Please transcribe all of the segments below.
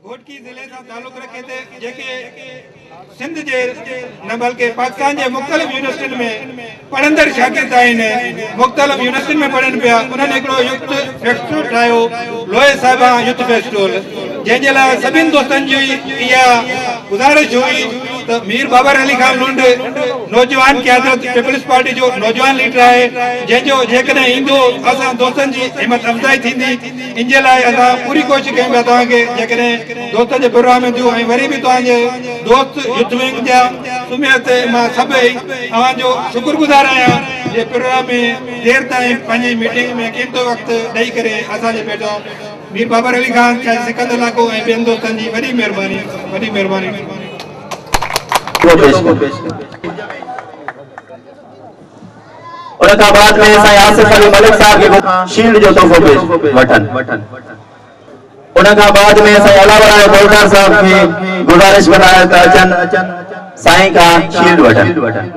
घोटकी ज़िले सां तालुक़ रखे थे जेके सिंध जे न बल्कि पाकिस्तान जे मुख़्तलिफ़ यूनिवर्सिटियुनि में पढ़ंदड़ शागिर्द आहिनि मुख़्तलिफ़ यूनिवर्सिटियुनि में पढ़नि पिया उन्हनि हिकिड़ो युथ फेस्टिवल ठाहियो लोहे साहिबा युथ फेस्टिवल जंहिंजे लाइ सभिनि दोस्तनि जी इहा गुज़ारिश हुई तो मीर बाबर अली खान लुंड नौजवान क़यादत पीपल्स पार्टी जो नौजवान लीडर है जंहिंजो जेकॾहिं ईंदो असां दोस्तनि जी हिम्मत अफ़ज़ाई थींदी इन जे लाइ असां पूरी कोशिशि कयूं पिया तव्हांखे जेकॾहिं दोस्त जे प्रोग्राम जूं ऐं वरी बि तव्हांजे दोस्त युथ विंग जा सुमियत मां सभई तव्हांजो शुक्रगुज़ार आहियां जे प्रोग्राम में देर ताईं पंहिंजी मीटिंग में क़ीमती वक़्तु ॾेई करे असांजे वेठो मीर बाबर अली खान चाहे सिकंदर लाको ऐं ॿियनि दोस्तनि जी वॾी महिरबानी उनका बाद में आसिफ अली मलिक साहब के शील्ड जो तोहफो वठन उनका बाद में अलावा गोलकार साहब की गुजारिश कराए त अचन साईं का शील्ड वठन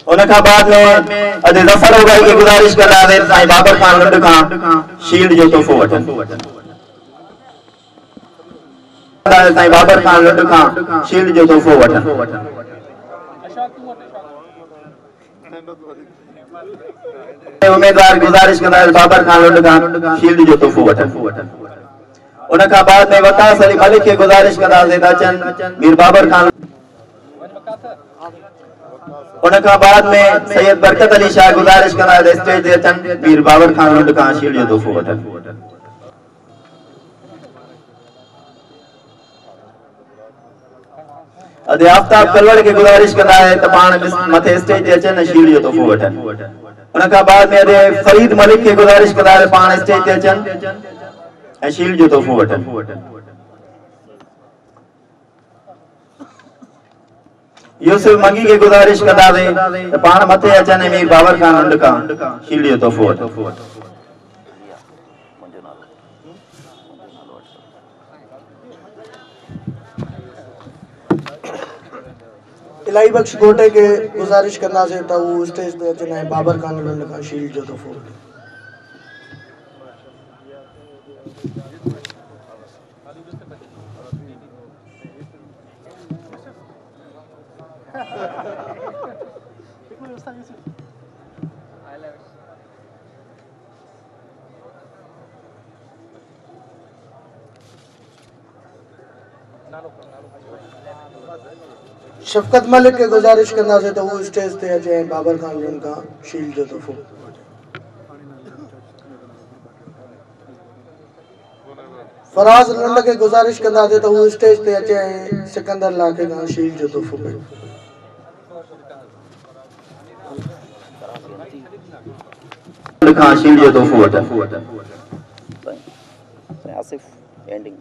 उनका बाद में अदे जफर हो गई की गुजारिश कराए साईं बाबर खान लुंड का शील्ड जो तोहफो वठन साईं बाबर खान लुंड का शील्ड जो तोहफो वठन उम्मीदवार गुजारिश कंदा बाबर खान लुंड का शील्ड जो तोहफो वठन उनका बाद में वकास अली मलिक के गुजारिश कंदा अचन मीर बाबर खान उनका बाद में सैयद बरकत अली शाह गुजारिश कंदा स्टेज ते अचन मीर बाबर खान लुंड का शील्ड जो तोहफो वठन अदे आफ्ताब कलवड़ के गुजारिश कंदा है त पाण मथे स्टेज ते अचन शील्ड जो तोहफो वठन उनका बाद में अदे फरीद मलिक के गुजारिश कंदा है पाण स्टेज ते अचन ऐं शील्ड जो तोहफो वठन यूसुफ मंगी के गुजारिश कंदा है त पाण मथे अचन मीर बाबर खान लुंड का शील्ड जो तोहफो वठन इलाही बख्श गोटे के गुजारिश करना से तो वो स्टेज पे अचन है बाबर खान लुंड का शील्ड जो तोहफो शफकत मलिक के गुजारिश करना से तो वो स्टेज पे अचे बाबर खान लुंड का शील्ड जो तोहफो फराज लुंड के गुजारिश करना से तो वो स्टेज पे अचे सिकंदर लाके का शील्ड जो तोहफो का शील्ड जो तोहफो वठन आसिफ एंडिंग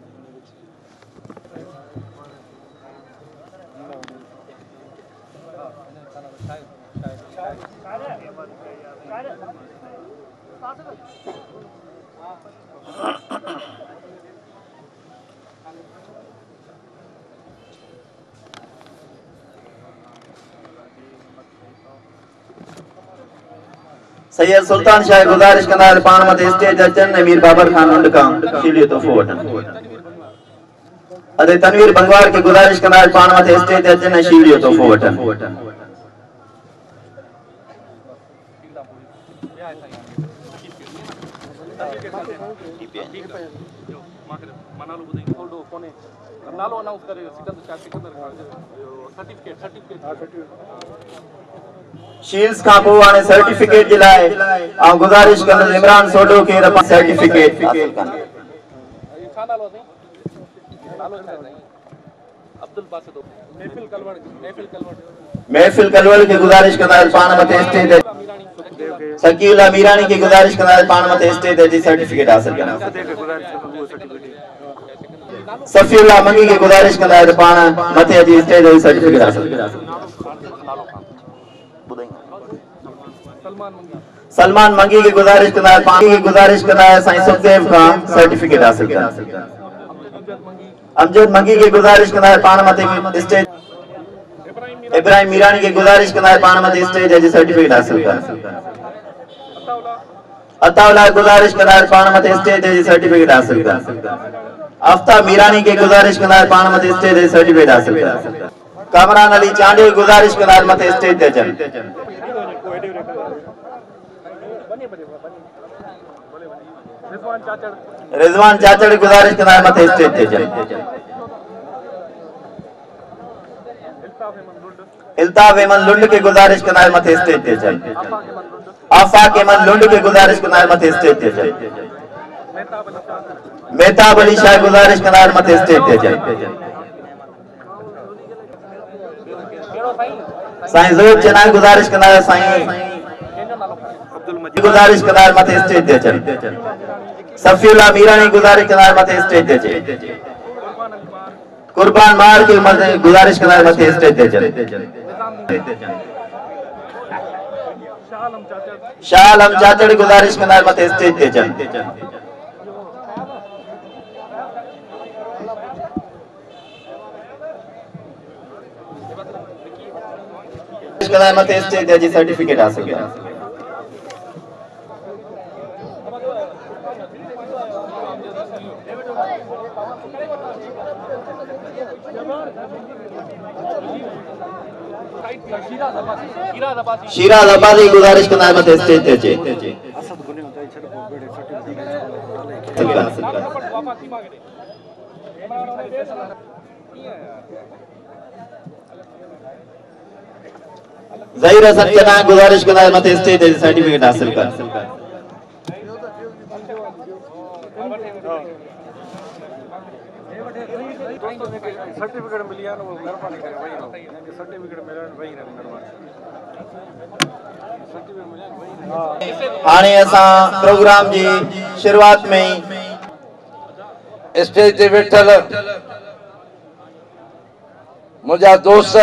सैयद सुल्तान शाह गुजारिश कंदा पाण मथे स्टेज अचन मीर बाबर खान लुंड का शील्ड जो तोहफो वठन अदे तनवीर बंगवार के गुजारिश कंदा पाण मथे स्टेज अचन शील्ड जो तोहफो वठन शील्ड्स का पो आने सर्टिफिकेट दिलाए आ गुजारिश कर इमरान सोडो के रपा सर्टिफिकेट हासिल कर अब्दुल बासित महफिल कलवल के गुजारिश करदा पान मते स्टेज सकीला मीरानी की गुजारिश करदा पान मते स्टेज जी सर्टिफिकेट हासिल करना सफीउल्लाह मंगी की गुजारिश करदा पान मते जी स्टेज जी सर्टिफिकेट हासिल करना सलमान मंगी की गुजारिश करदा पानी की गुजारिश करदा है साईं सुखदेव का सर्टिफिकेट हासिल करना अमजद मंगी की गुजारिश करदा है पान मते स्टेज इब्राहिम मीरानी की गुजारिश करदा है पान मते स्टेज जी सर्टिफिकेट हासिल करना अताउल्लाह गुजारिश कंदा पाण मथे स्टेज ते सर्टिफिकेट हासिल कर। आफ्ताब मीरानी के गुजारिश कंदा पाण मथे स्टेज ते सर्टिफिकेट हासिल कर। कामरान अली चांडी गुजारिश कंदा मथे स्टेज ते अचन। रिजवान चाचड़ गुजारिश कंदा मथे स्टेज ते अचन। इल्ताफ एमन लुंड के गुजारिश कंदा मथे स्टेज ते अचन। आफाक एमन लुंड के गुजारिश कंदा मथे स्टेज ते अचन। मेहताब अली शाह गुजारिश कंदा मथे स्टेज ते अचन। साईं ज़ोर चना गुजारिश कंदा साईं गुजारिश कंदा मथे स्टेज ते अचन। सफीउल्लाह मीरानी गुजारिश कंदा मथे स्टेज ते अचन। कुर्बान मार के मथे गुजारिश कंदा मथे स्टेज ते अचन। शाह आलम चाचड़ गुजारिश कंदा मथे स्टेज ते अचन। मथे स्टेज ते अची सर्टिफिकेट हासिल कर। शीरा अब्बासी गुजारिश कंदा मथे स्टेज ते अचे। ज़हीर हसन चना गुजारिश कंदा मथे स्टेज ते सर्टिफिकेट हासिल कर। सर्टिफिकेट मिलिया न वो मेहरबानी करे वही रहो सर्टिफिकेट मिलन वही रहो मेहरबानी सर्टिफिकेट मिलन वही हाने असां प्रोग्राम जी शुरुआत में ही स्टेज ते वेठल मुझा दोस्त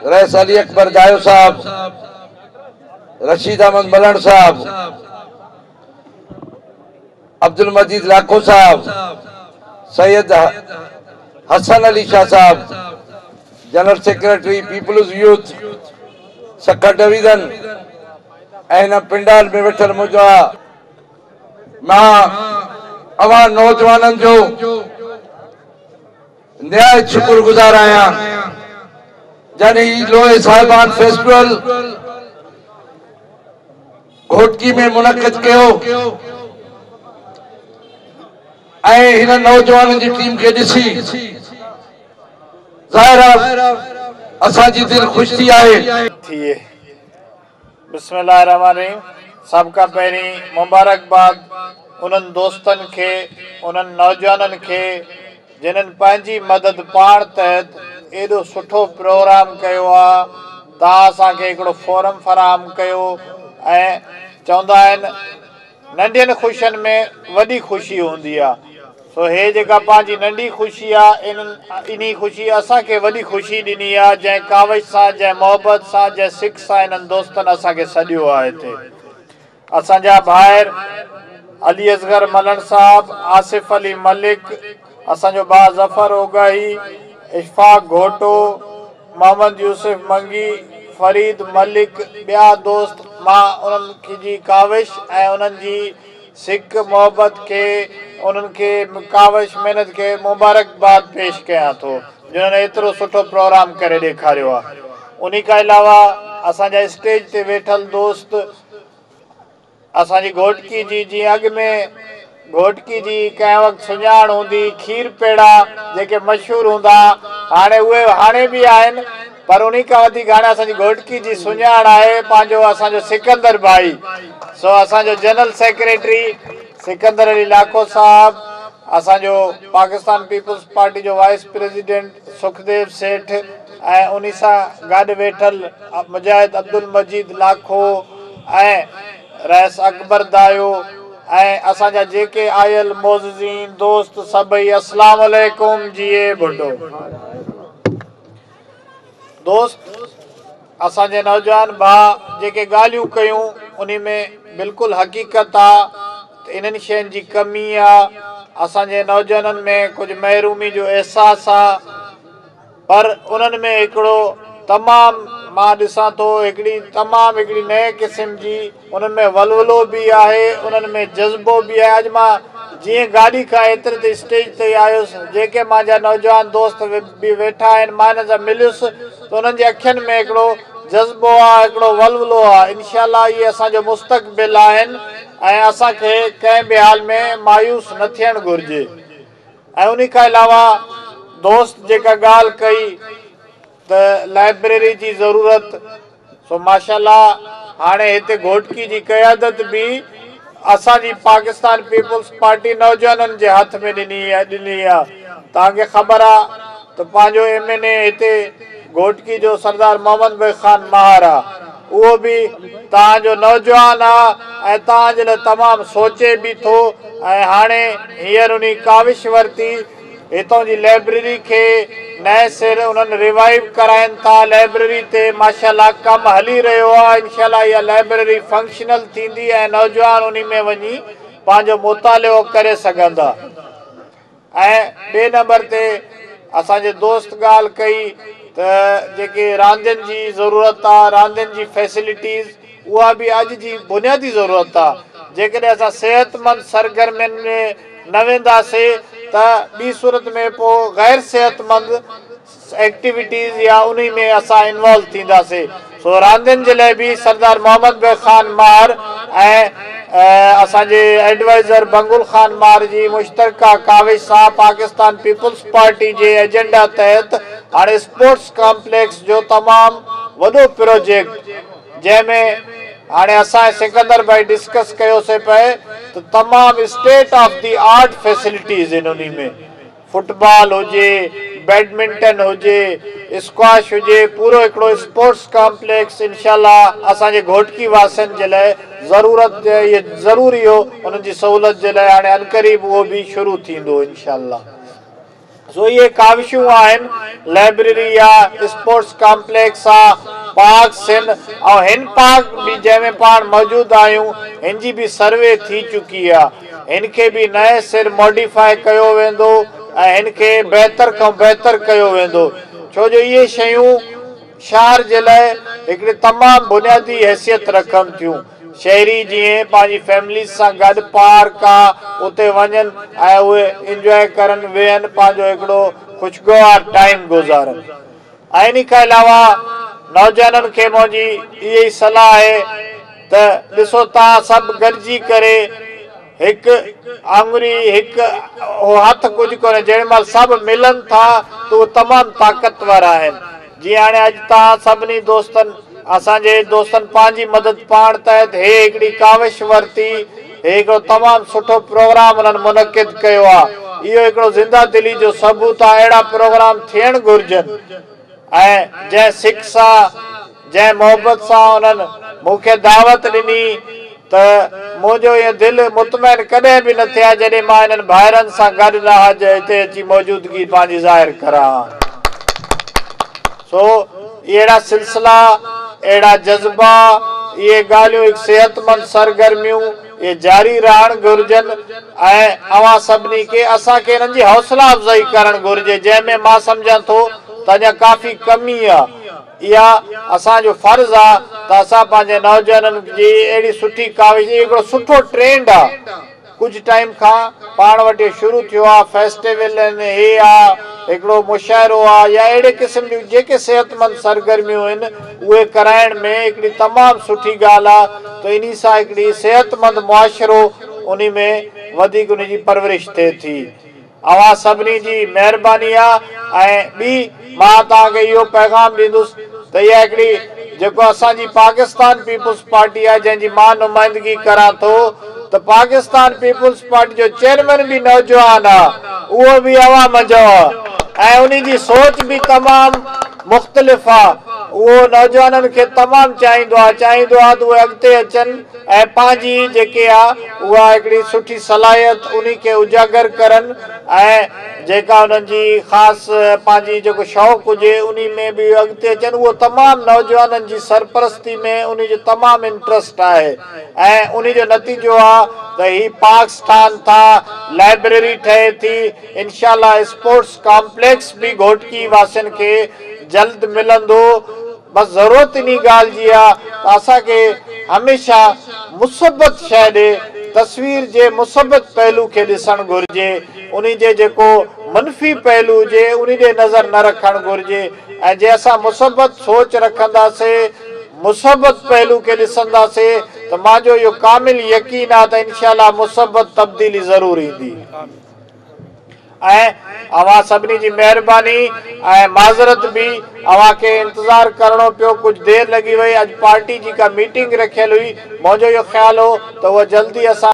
रईस अली अकबर जायो साहब, रशीद अहमद मलण साहब, अब्दुल मजीद लाखो साहब, सैयद हसन अली शाह साहब, general secretary People's Youth Sukkur division ऐं पिंडाल में वेठल मुझा मां अवां नौजवाननि जो निहायत शुक्रगुजार आहियां जॾहिं लोहे साहिबान फेस्टिवल घोटकी में मुनक़िद कयो ऐं हिन नौजवाननि जी टीम खे ॾिसी ज़ाहिर आहे असांजी दिलि ख़ुशि थी आहे। बिस्मिल्लाहिर्रहमानिर्रहीम। सब का पहिरीं मुबारकबाद उन्हनि दोस्तनि खे, उन्हनि नौजवाननि खे जिन्हनि पंहिंजी मदद पाण तहत एॾो सुठो प्रोग्राम कयो आहे। तव्हां असांखे हिकिड़ो फोरम फराहम कयो ऐं चवंदा आहिनि नंढियुनि ख़ुशियुनि में वॾी ख़ुशी हूंदी आहे। सो हे जेका पंहिंजी नंढी ख़ुशी आहे इन्ही ख़ुशी असांखे वॾी ख़ुशी ॾिनी आहे, जंहिं कावज सां, जंहिं मोहबत सां, जंहिं सिक सां इन्हनि दोस्तनि असांखे सॾियो आहे। हिते असांजा भाइर अली असगर मलण साहब, आसिफ अली मलिक, असांजो भाउ ज़फ़र ओगाही, इशफाक घोटो, मोहम्मद यूसुफ मंगी, फरीद मलिक, ॿिया दोस्त, मां उन्हनि जी काविश ऐं उन्हनि जी सिक मोहबत खे, उन्हनि खे काविश महिनत खे मुबारकबाद पेश कयां थो जिन्हनि एतिरो सुठो प्रोग्राम करे ॾेखारियो आहे। उन खां अलावा असांजा स्टेज ते वेठल दोस्त, असांजी घोटकी जी जीअं अॻु में घोटकी जी कंहिं वक़्तु सुञाण हूंदी, खीर पेड़ा जेके मशहूरु हूंदा, हाणे उहे हाणे बि आहिनि, पर उन खां वधीक हाणे असांजी घोटकी जी सुञाण आहे पंहिंजो असांजो सिकंदर भाई। सो असांजो जनरल सेक्रेटरी सिकंदर अली लाखो साहब, असांजो पाकिस्तान पीपल्स पार्टी जो वाइस प्रेसिडेंट सुखदेव सेठ ऐं उन सां गॾु वेठल मुजाहिद अब्दुल मजीद लाखो ऐं रईस अकबर दायो ऐं असांजा जेके आयल मोज़ीन दोस्त सभई, अस्सलाम वालेकुम जी बुढो दोस्त। असांजे नौजवान भाउ जेके ॻाल्हियूं कयूं उन में बिल्कुलु हक़ीक़त आहे, इन्हनि शयुनि जी कमी आहे, असांजे नौजवाननि में कुझु महरूमी जो अहसासु आहे, पर उन्हनि में हिकिड़ो तमामु मां ॾिसां थो हिकिड़ी तमामु हिकिड़ी नए क़िस्म जी उन्हनि में वलवलो बि आहे, उन्हनि में जज़्बो बि आहे। अॼु मां जीअं गाॾी खां एतिरे ते स्टेज ते आयुसि, जेके मुंहिंजा नौजवान दोस्त बि वेठा आहिनि, मां हिन सां मिलियुसि त उन्हनि जे अखियुनि में हिकिड़ो जज़्बो आहे, हिकिड़ो वलवलो आहे। इनशाला इहे असांजो मुस्तक़बिल आहिनि ऐं असांखे कंहिं बि हाल में मायूस न थियणु घुरिजे। ऐं उन खां अलावा दोस्त जेका ॻाल्हि कई त लाइब्रेरी जी ज़रूरत, सो माशाल्लाह हाणे हिते घोटकी जी क़यादत बि असांजी पाकिस्तान पीपुल्स पार्टी नौजवाननि जे हथ में ॾिनी आहे। तव्हांखे ख़बर आहे त पंहिंजो MNA हिते घोटकी जो सरदार मोहम्मद भाई ख़ान महार आहे, उहो बि तव्हांजो नौजवान आहे ऐं तव्हांजे लाइ तमामु सोचे बि थो। ऐं हाणे हींअर उन काविश वरिती हितां जी लाइब्रेरी खे नए सिर उन्हनि रिवाइव कराइनि था। लाइब्रेरी ते माशाल्लाह कमु हली रहियो आहे। इनशाला इहा लाइब्रेरी फंक्शनल थींदी ऐं नौजवान उन में वञी पंहिंजो मुतालियो करे सघंदा। ऐं ॿिए नंबर ते असांजे दोस्त ॻाल्हि कई त जेके रांदियुनि जी ज़रूरत आहे, रांदियुनि जी फैसिलिटीज़, उहा बि अॼु जी बुनियादी ज़रूरत आहे। जेकॾहिं असां सेहतमंद सरगर्मियुनि में न वेंदासीं त ॿी सूरत में पोइ गैर सेहतमंद एक्टिविटीज़ या उन में असां इन्वॉल्व थींदासीं। सो रांदियुनि जे लाइ बि सरदार मोहम्मद भाई ख़ान महार ऐं असांजे एडवाइज़र बंगुल ख़ान महार जी मुश्तरका काविश सां पाकिस्तान पीपुल्स पार्टी जे एजेंडा तहत हाणे स्पोर्ट्स कॉम्प्लेक्स जो तमामु वॾो प्रोजेक्ट, जंहिंमें हाणे असां सिकंदर भाई डिस्कस कयोसीं पिए त तमामु state of the art facilities आहिनि उन में। फुटबॉल हुजे, बैडमिंटन हुजे, स्क्वाश हुजे, पूरो हिकिड़ो स्पोर्ट्स कॉम्प्लेक्स इनशाल्लाह असांजे घोटकी वासियुनि जे लाइ ज़रूरत इहे ज़रूरी हो, उन्हनि जी सहूलियत जे लाइ हाणे अनक़रीब उहो बि शुरू थींदो इनशाल्लाह। सो इहे काविशूं आहिनि। लाइब्रेरी आहे, स्पोर्ट्स कॉम्प्लेक्स आहे, पार्क्स आहिनि ऐं हिन पार्क बि जंहिंमें पाण मौजूदु आहियूं हिन जी बि सर्वे थी चुकी आहे। हिन खे बि नए सिर मॉडिफाई कयो वेंदो ऐं हिन खे बहितर खां बहितर कयो वेंदो, छो जो इहे शयूं शहर जे लाइ हिकिड़ी तमामु बुनियादी हैसियत रखनि थियूं। शहरी जीअं पंहिंजी फैमिलीज़ सां गॾु पार्क आहे, उते वञनि ऐं उहे इंजॉय करनि, वेहनि, पंहिंजो हिकिड़ो ख़ुशगवार टाइम गुज़ारनि। ऐं इन खां अलावा नौजवाननि खे मुंहिंजी इहा ई सलाह आहे त ॾिसो तव्हां सभु गॾिजी करे हिकु आङुरी हिकु हथ कुझु कोन्हे, जेॾी महिल सभु मिलनि था त उहे तमामु ताक़तवर आहिनि। जीअं हाणे अॼु तव्हां सभिनी दोस्तनि, असांजे दोस्तनि पंहिंजी मदद पाण तहत हे हिकिड़ी काविश वरिती, हे हिकिड़ो तमामु सुठो प्रोग्राम उन्हनि मुनक़िद कयो आहे। इहो हिकिड़ो ज़िंदा दिली जो सबूत आहे। अहिड़ा प्रोग्राम थियणु घुरिजनि ऐं जंहिं सिक सां, जंहिं मोहबत सां उन्हनि मूंखे दावत ॾिनी त मुंहिंजो इहो दिलि मुतमइन कॾहिं बि न थिया जॾहिं मां हिननि भाइरनि सां गॾु न हिते अची मौजूदगी पंहिंजी ज़ाहिर करां। सो अहिड़ा सिलसिला, अहिड़ा जज़्बा, इहे ॻाल्हियूं हिकु सेहतमंद सरगर्मियूं इहे जारी रहणु घुरिजनि ऐं अव्हां सभिनी खे असांखे हिननि जी हौसला अफ़ज़ाई करणु घुरिजे, जंहिंमें मां सम्झां थो त अञा काफ़ी कमी आहे। इहा असांजो फर्ज़ आहे त असां पंहिंजे नौजवाननि जी अहिड़ी सुठी काविश, हिकिड़ो सुठो ट्रेंड आहे, कुझु टाइम खां पाण वटि शुरू थियो आहे। फेस्टिवल आहिनि, हे आहे, हिकिड़ो मुशाइरो आहे या अहिड़े क़िस्म जूं जेके सेहतमंद सरगर्मियूं आहिनि उहे कराइण में हिकिड़ी तमामु सुठी ॻाल्हि आहे। त इन सां हिकिड़ी सेहतमंद मुआशिरो उन में वधीक उन जी परवरिश थिए थी। अव्हां सभिनी जी महिरबानी आहे। ऐं ॿी मां तव्हांखे इहो पैगाम ॾींदुसि त इहा हिकिड़ी जेको असांजी पाकिस्तान पीपुल्स पार्टी आहे जंहिंजी मां नुमाइंदगी करां थो, त पाकिस्तान पीपुल्स पार्टी जो चेयरमैन बि नौजवान आहे, उहो बि अवां मंझो आहे ऐं उन जी सोच बि तमामु मुख़्तलिफ़ आहे। उहो नौजवाननि खे तमामु चाहींदो आहे त उहे अॻिते अचनि ऐं पंहिंजी जेके आहे उहा हिकिड़ी सुठी सलाहियत उन खे उजागर करनि ऐं जेका उन्हनि जी ख़ासि पंहिंजी जेको शौक़ु हुजे उन में बि अॻिते अचनि। उहो तमामु नौजवाननि जी सरपरस्ती में उन जो तमामु इंट्रस्ट आहे ऐं उन जो नतीजो आहे त ही पार्क्स ठहनि था, लाइब्रेरी ठहे थी, इनशाला स्पोर्ट्स कॉम्प्लेक्स बि घोटकी वासियुनि खे जल्द मिलंदो। बस ज़रूरत इन ॻाल्हि जी आहे त असांखे हमेशह मुसबत शइ ॾे तस्वीर जे मुसबत पहलू खे ॾिसणु घुरिजे उन जे जेको मनफ़ी पहलू हुजे उन ॾे नज़र न रखणु घुरिजे ऐं जे असां मुसबत सोच रखंदासीं मुसबत पहलू खे ॾिसंदासीं त मुंहिंजो इहो कामिल यकीन आहे त इंशाअल्लाह मुसबत तब्दीली ज़रूर ईंदी ऐं अवां सभिनी जी महिरबानी ऐं माज़रत बि अवां खे इंतज़ारु करणो पियो कुझु देरि लॻी वई अॼु पार्टी जी का मीटिंग रखियल हुई मुंहिंजो इहो ख़्यालु हो त उहा जल्दी असां